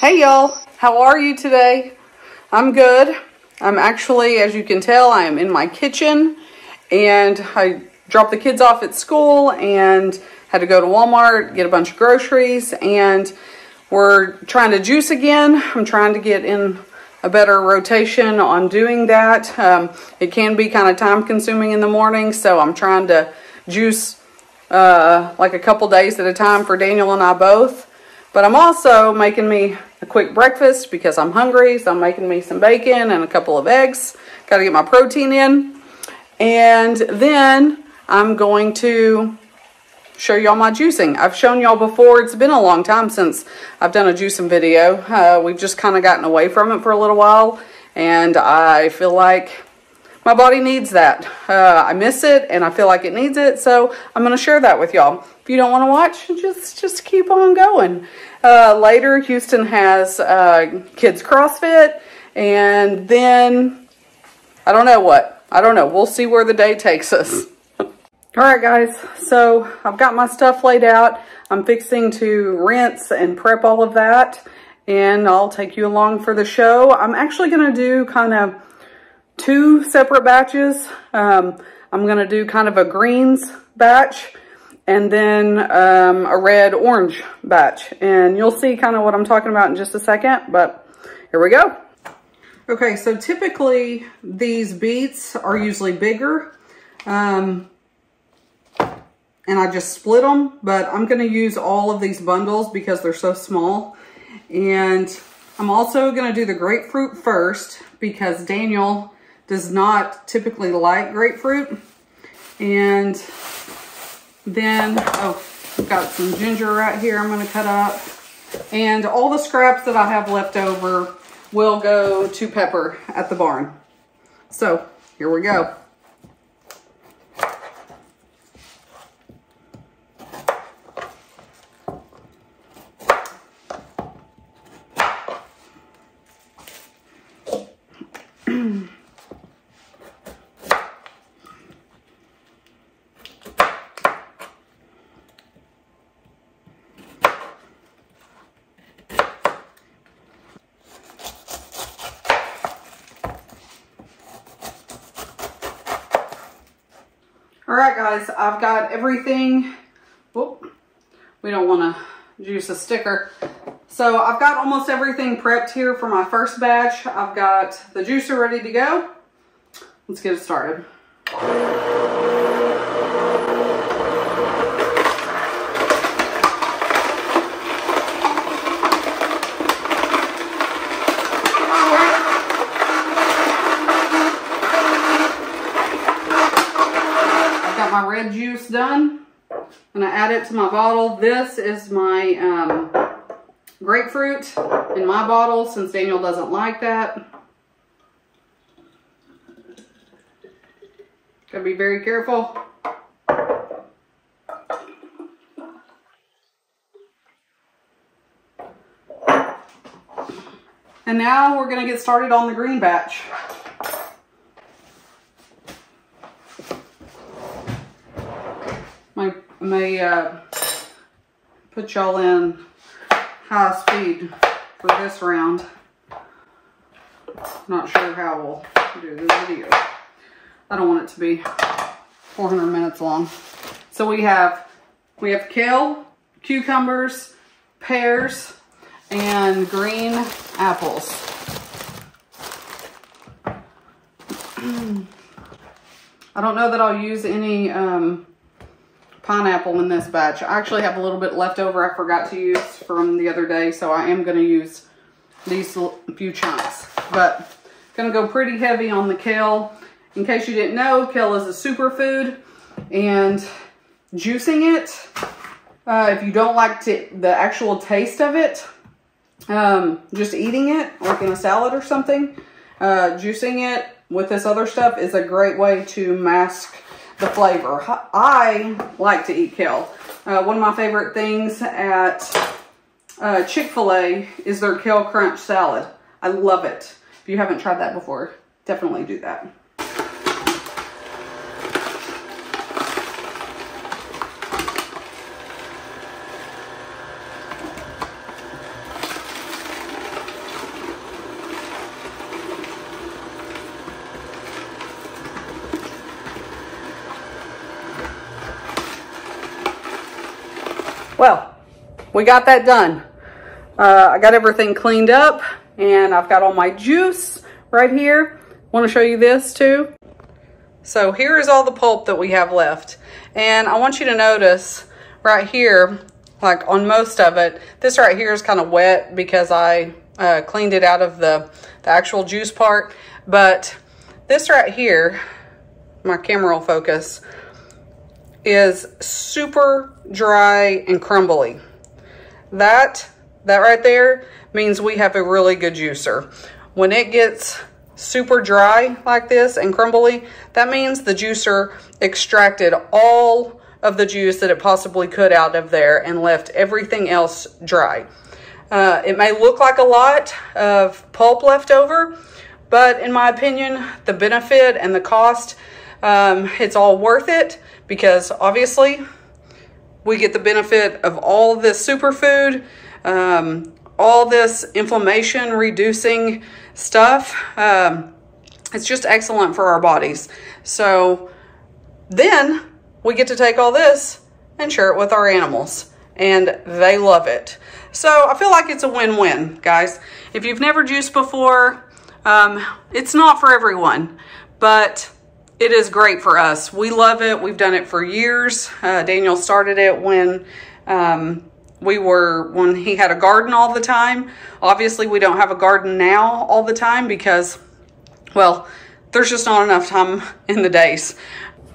Hey y'all, how are you today? I'm good. I'm actually, as you can tell, I am in my kitchen and I dropped the kids off at school and had to go to Walmart, get a bunch of groceries, and we're trying to juice again. I'm trying to get in a better rotation on doing that. It can be kind of time consuming in the morning, so I'm trying to juice like a couple days at a time for Daniel and I both. But I'm also making me a quick breakfast because I'm hungry, so I'm making me some bacon and a couple of eggs. Got to get my protein in. And then I'm going to show y'all my juicing. I've shown y'all before. It's been a long time since I've done a juicing video. We've just kind of gotten away from it for a little while, and I feel like my body needs that. I miss it, and I feel like it needs it, so I'm going to share that with y'all. If you don't want to watch, just keep on going. Later, Houston has kids CrossFit, and then I don't know what. I don't know. We'll see where the day takes us. Alright guys, so I've got my stuff laid out. I'm fixing to rinse and prep all of that, and I'll take you along for the show. I'm actually going to do kind of two separate batches. I'm going to do kind of a greens batch and then a red-orange batch. And you'll see kind of what I'm talking about in just a second, but here we go. Okay, so typically these beets are usually bigger. And I just split them, but I'm going to use all of these bundles because they're so small. And I'm also going to do the grapefruit first because Daniel does not typically like grapefruit. And then, oh, I've got some ginger right here I'm going to cut up. And all the scraps that I have left over will go to pepper at the barn. So, here we go. All right, guys, I've got everything. Whoop, we don't want to juice a sticker. So I've got almost everything prepped here for my first batch. I've got the juicer ready to go. Let's get it started. My red juice done. I'm gonna add it to my bottle. This is my grapefruit in my bottle since Daniel doesn't like that. Gotta be very careful. And now we're gonna get started on the green batch. May put y'all in high speed for this round. Not sure how we'll do this video. I don't want it to be 400 minutes long. So we have kale, cucumbers, pears, and green apples. I don't know that I'll use any pineapple in this batch. I actually have a little bit left over I forgot to use from the other day, so I am going to use these few chunks. But going to go pretty heavy on the kale. In case you didn't know, kale is a superfood, and juicing it, if you don't like the actual taste of it, just eating it like in a salad or something, juicing it with this other stuff is a great way to mask the flavor. I like to eat kale. One of my favorite things at Chick-fil-A is their kale crunch salad. I love it. If you haven't tried that before, definitely do that. Well, we got that done. I got everything cleaned up and I've got all my juice right here. Want to show you this too. So here is all the pulp that we have left. And I want you to notice right here, like on most of it, this right here is kind of wet because I cleaned it out of the actual juice part. But this right here, my camera will focus, is super dry and crumbly. That right there means we have a really good juicer. When it gets super dry like this and crumbly, that means the juicer extracted all of the juice that it possibly could out of there and left everything else dry. It may look like a lot of pulp left over, but in my opinion, the benefit and the cost, it's all worth it, because obviously we get the benefit of all this superfood, all this inflammation reducing stuff. It's just excellent for our bodies. So then we get to take all this and share it with our animals, and they love it. So I feel like it's a win-win, guys. If you've never juiced before, it's not for everyone, but it is great for us. We love it. We've done it for years. Daniel started it when he had a garden all the time. Obviously, we don't have a garden now all the time because, well, there's just not enough time in the days.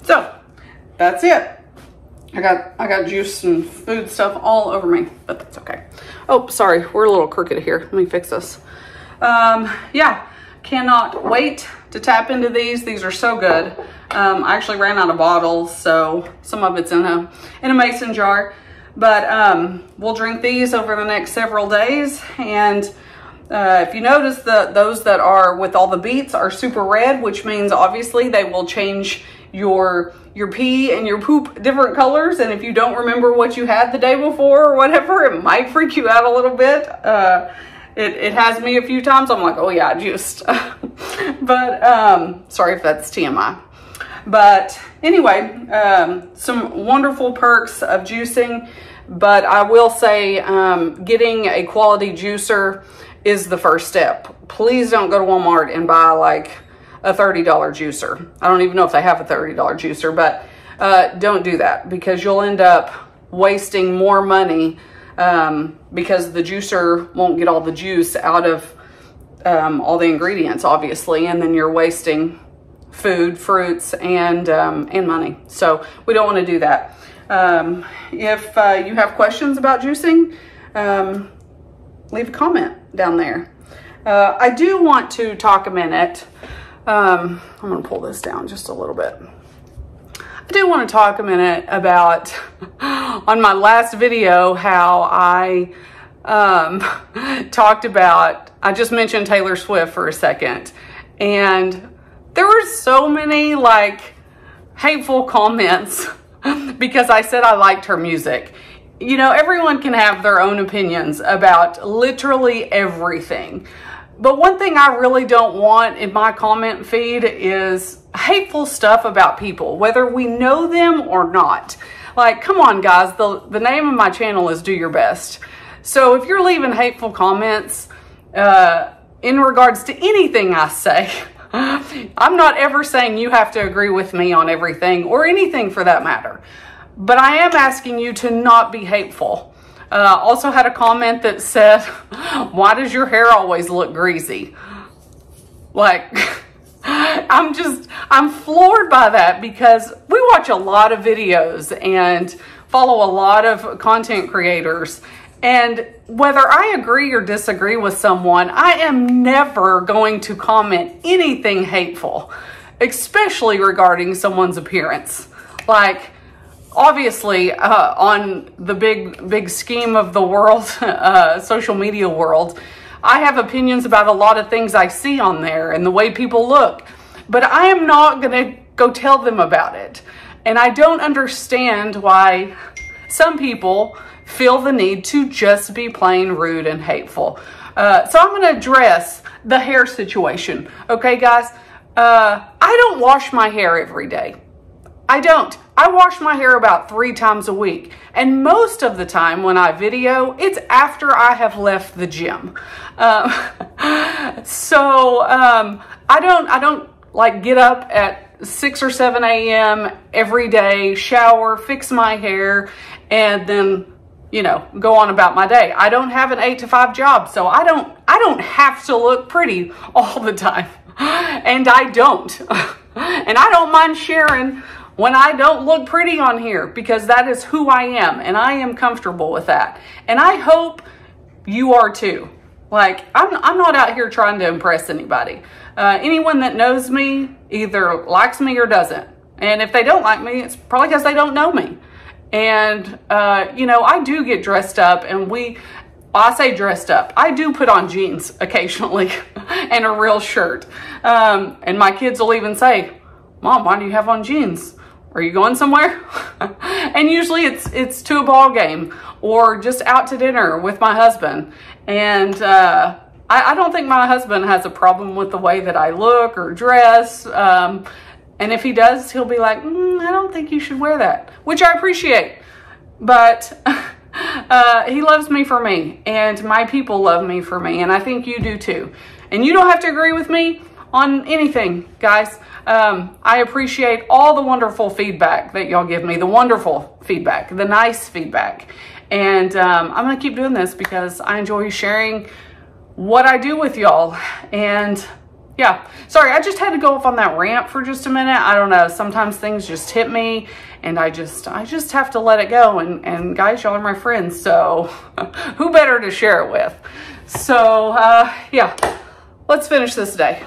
So that's it. I got juice and food stuff all over me, but that's okay. Oh, sorry, we're a little crooked here. Let me fix this. Yeah, cannot wait to tap into these. These are so good. I actually ran out of bottles, so some of it's in a mason jar. But we'll drink these over the next several days. And if you notice, those that are with all the beets are super red, which means obviously they will change your pee and your poop different colors. And if you don't remember what you had the day before or whatever, it might freak you out a little bit. It has me a few times. I'm like, oh yeah, I juiced. But sorry if that's TMI. But anyway, some wonderful perks of juicing. But I will say getting a quality juicer is the first step. Please don't go to Walmart and buy like a $30 juicer. I don't even know if they have a $30 juicer, but don't do that, because you'll end up wasting more money because the juicer won't get all the juice out of all the ingredients, obviously, and then you're wasting food, fruits, and money. So we don't want to do that. If you have questions about juicing, leave a comment down there. I do want to talk a minute. I'm going to pull this down just a little bit. I do want to talk a minute about on my last video how I talked about, I just mentioned Taylor Swift for a second, and there were so many like hateful comments because I said I liked her music. You know, everyone can have their own opinions about literally everything. But one thing I really don't want in my comment feed is hateful stuff about people, whether we know them or not. Like, come on, guys, the name of my channel is Do Your Best. So if you're leaving hateful comments in regards to anything I say, I'm not ever saying you have to agree with me on everything or anything for that matter. But I am asking you to not be hateful. Also had a comment that said, why does your hair always look greasy? Like, I'm floored by that, because we watch a lot of videos and follow a lot of content creators. And whether I agree or disagree with someone, I am never going to comment anything hateful, especially regarding someone's appearance. Like, obviously, on the big scheme of the world, social media world, I have opinions about a lot of things I see on there and the way people look, but I am not going to go tell them about it. And I don't understand why some people feel the need to just be plain rude and hateful. So I'm going to address the hair situation. Okay, guys? I don't wash my hair every day. I don't. I wash my hair about 3 times a week. And most of the time when I video, it's after I have left the gym. I don't like get up at 6 or 7 a.m. every day, shower, fix my hair, and then, you know, go on about my day. I don't have an 8 to 5 job, so I don't have to look pretty all the time. And I don't. And I don't mind sharing when I don't look pretty on here, because that is who I am, and I am comfortable with that. And I hope you are too. Like, I'm not out here trying to impress anybody. Anyone that knows me either likes me or doesn't. And if they don't like me, it's probably because they don't know me. And, you know, I do get dressed up, and I say dressed up. I do put on jeans occasionally and a real shirt. And my kids will even say, Mom, why do you have on jeans? Are you going somewhere? And usually it's to a ball game or just out to dinner with my husband. And I don't think my husband has a problem with the way that I look or dress. And if he does, he'll be like, I don't think you should wear that, which I appreciate. But he loves me for me, and my people love me for me, and I think you do too. And you don't have to agree with me on anything, guys. I appreciate all the wonderful feedback that y'all give me, the wonderful feedback, the nice feedback. And I'm going to keep doing this because I enjoy sharing what I do with y'all. And yeah, sorry, I just had to go off on that rant for just a minute. I don't know. Sometimes things just hit me, and I just have to let it go. And guys, y'all are my friends, so who better to share it with? So yeah, let's finish this day.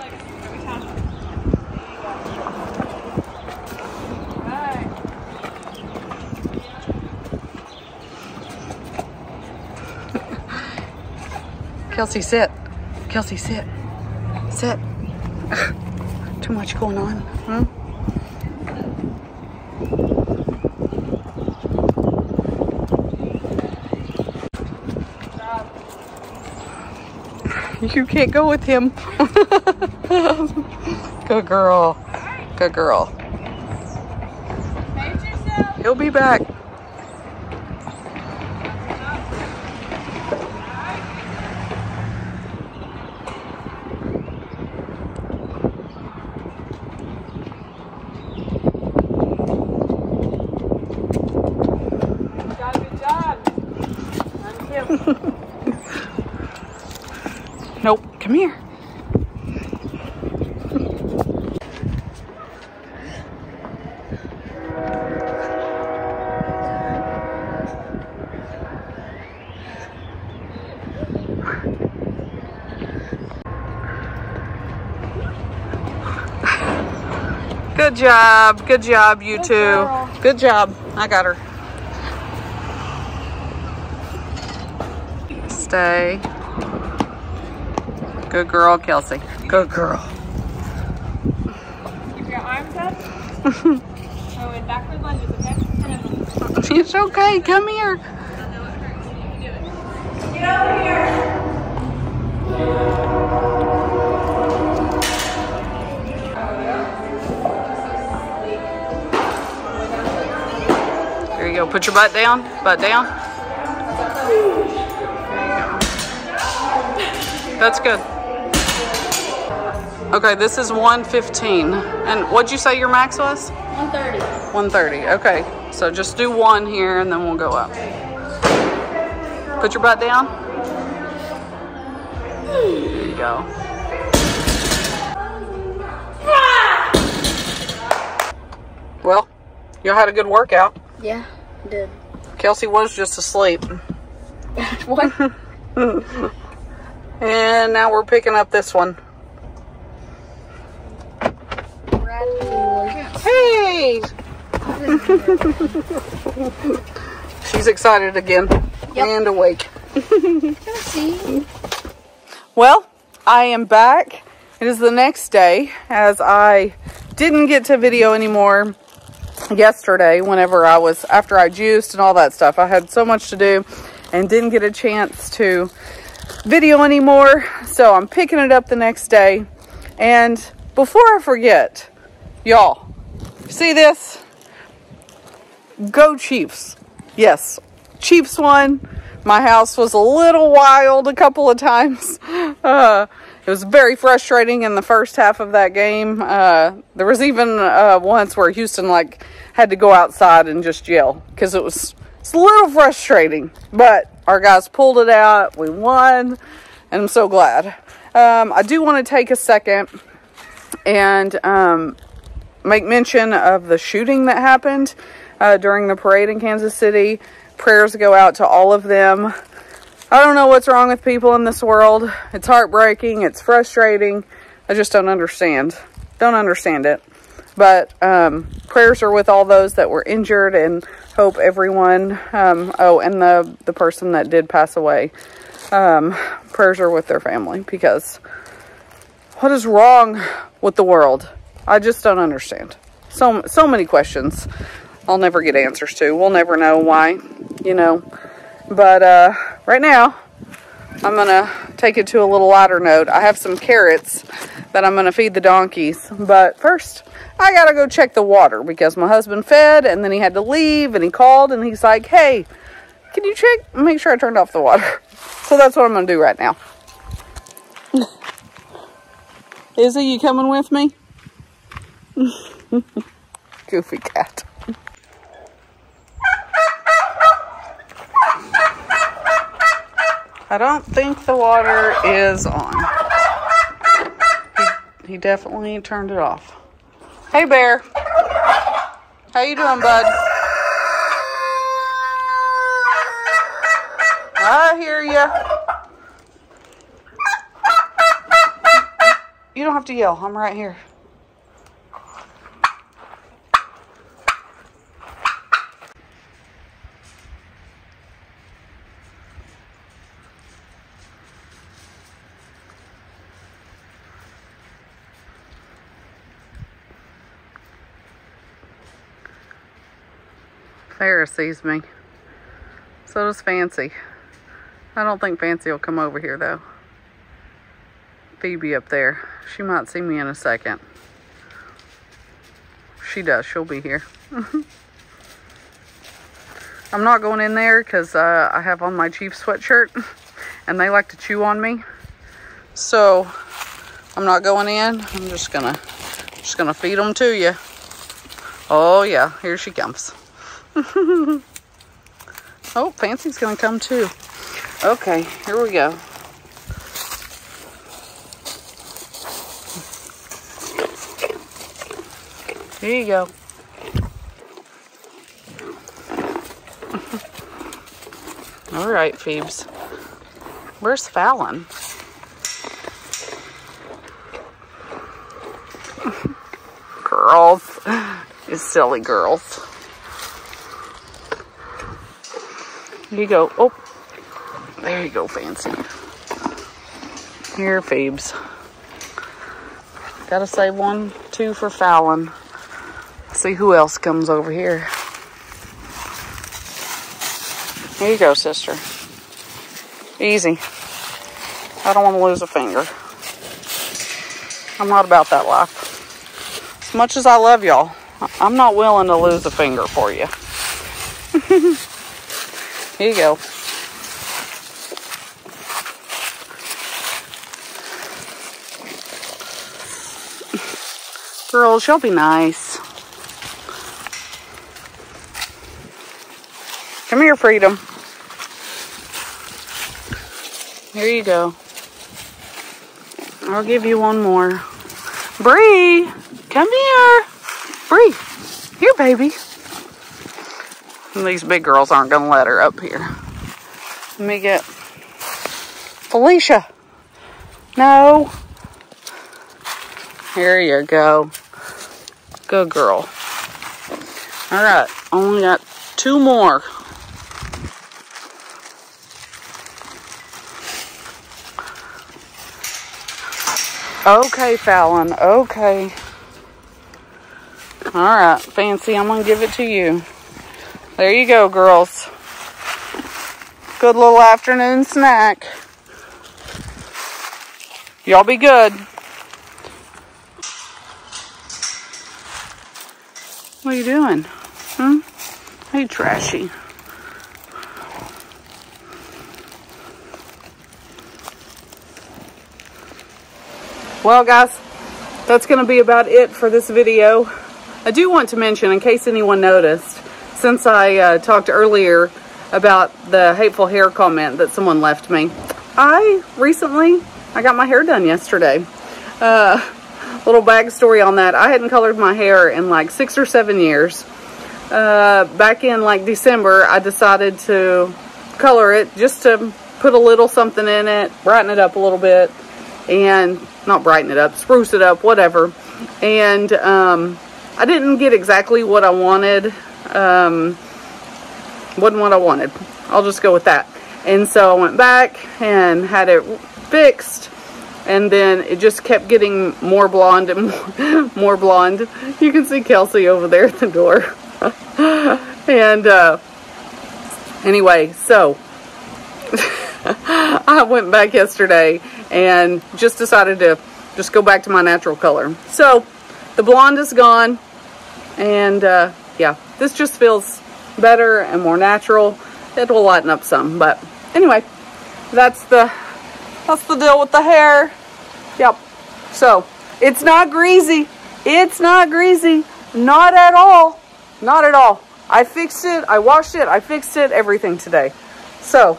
Kelsey, sit. Kelsey, sit. Sit. Too much going on, huh? You can't go with him. Good girl. Good girl. He'll be back. Nope, come here. Good job, you two. Girl. Good job. I got her. Stay. Good girl, Kelsey. Good girl. Keep your arms up. Oh, and backward lunges, okay? It's okay. Come here. Get over here. There you go. Put your butt down. Butt down. That's good. Okay, this is 115. And what'd you say your max was? 130. 130. Okay, so just do 1 here and then we'll go up. Put your butt down. There you go. Well, y'all had a good workout. Yeah, I did. Kelsey was just asleep. What? And now we're picking up this one. Hey! She's excited again. Yep. And awake. Well, I am back. It is the next day, as I didn't get to video anymore yesterday after I juiced and all that stuff. I had so much to do and didn't get a chance to video anymore. So I'm picking it up the next day. And before I forget, y'all, see this? Go Chiefs. Yes, Chiefs won. My house was a little wild a couple of times. It was very frustrating in the first half of that game. There was even once where Houston had to go outside and just yell because it's a little frustrating. But our guys pulled it out. We won, and I'm so glad. I do want to take a second and make mention of the shooting that happened during the parade in Kansas City. Prayers go out to all of them. I don't know what's wrong with people in this world. It's heartbreaking. It's frustrating. I just don't understand. Don't understand it. But prayers are with all those that were injured, and hope everyone, and the person that did pass away, prayers are with their family, because what is wrong with the world? I just don't understand. So many questions I'll never get answers to. We'll never know why, But right now, I'm going to take it to a little lighter note. I have some carrots that I'm going to feed the donkeys. But first, I got to go check the water because my husband fed and then he had to leave, and he called and he's like, hey, can you check? Make sure I turned off the water. So that's what I'm going to do right now. Izzy, you coming with me? Goofy cat. I don't think the water is on. He definitely turned it off. Hey, Bear. How you doing, bud? I hear ya. You don't have to yell. I'm right here. Ferris sees me. So does Fancy. I don't think Fancy will come over here though. Phoebe up there. She might see me in a second. She does. She'll be here. I'm not going in there because I have on my Chiefs sweatshirt and they like to chew on me. So I'm not going in. I'm just gonna feed them to you. Oh yeah, here she comes. Oh, Fancy's gonna come too. Okay, here we go. Here you go. All right, Phoebes. Where's Fallon? Girls. You silly girls. Here you go. Oh, there you go, Fancy. Here, Phoebes. Gotta save 1, 2 for Fallon. See who else comes over here. Here you go, sister. Easy. I don't want to lose a finger. I'm not about that life. As much as I love y'all, I'm not willing to lose a finger for you. Here you go. Girls, y'all be nice. Come here, Freedom. Here you go. I'll give you one more. Bree, come here. Bree, here, baby. And these big girls aren't going to let her up here. Let me get Felicia. No. Here you go. Good girl. All right, only got 2 more. Okay, Fallon. Okay. All right, Fancy, I'm going to give it to you. There you go, girls. Good little afternoon snack. Y'all be good. What are you doing? Hey, Trashy. Well, guys, that's going to be about it for this video. I do want to mention, in case anyone noticed, since I talked earlier about the hateful hair comment that someone left me, I got my hair done yesterday. Little backstory on that. I hadn't colored my hair in like 6 or 7 years. Back in like December, I decided to color it just to put a little something in it, brighten it up a little bit, and not brighten it up, spruce it up, whatever. And I didn't get exactly what I wanted. Wasn't what I wanted. I'll just go with that. And so I went back and had it fixed, and then it just kept getting more blonde and more blonde. You can see Kelsey over there at the door. And anyway, so I went back yesterday and just decided to just go back to my natural color. So the blonde is gone, and yeah, this just feels better and more natural. It will lighten up some, but anyway, that's the deal with the hair. Yep. So it's not greasy. It's not greasy. Not at all. Not at all. I fixed it. I washed it. I fixed it. Everything today. So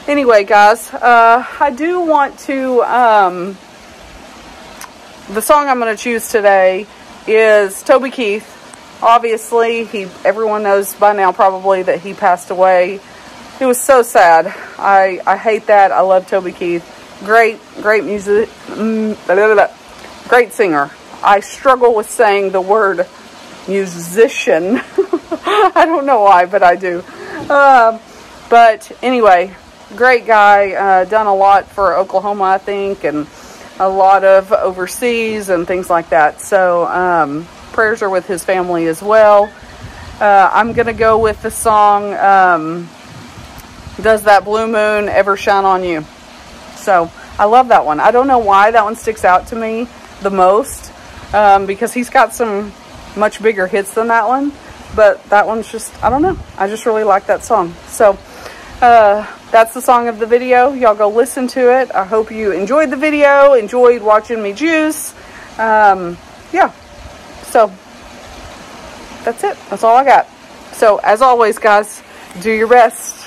anyway, guys, I do want to, the song I'm going to choose today is Toby Keith. Obviously, everyone knows by now probably that he passed away. It was so sad. I hate that. I love Toby Keith. Great music, great singer. I struggle with saying the word musician. I don't know why, but I do. But anyway, great guy. Done a lot for Oklahoma, I think, and a lot of overseas and things like that. So prayers are with his family as well. I'm gonna go with the song Does That Blue Moon Ever Shine on You? So I love that one. I don't know why that one sticks out to me the most, because he's got some much bigger hits than that one, but that one's just, I don't know, I just really like that song. So that's the song of the video. Y'all go listen to it. I hope you enjoyed the video, enjoyed watching me juice. Yeah, so that's it. That's all I got. So as always, guys, do your best.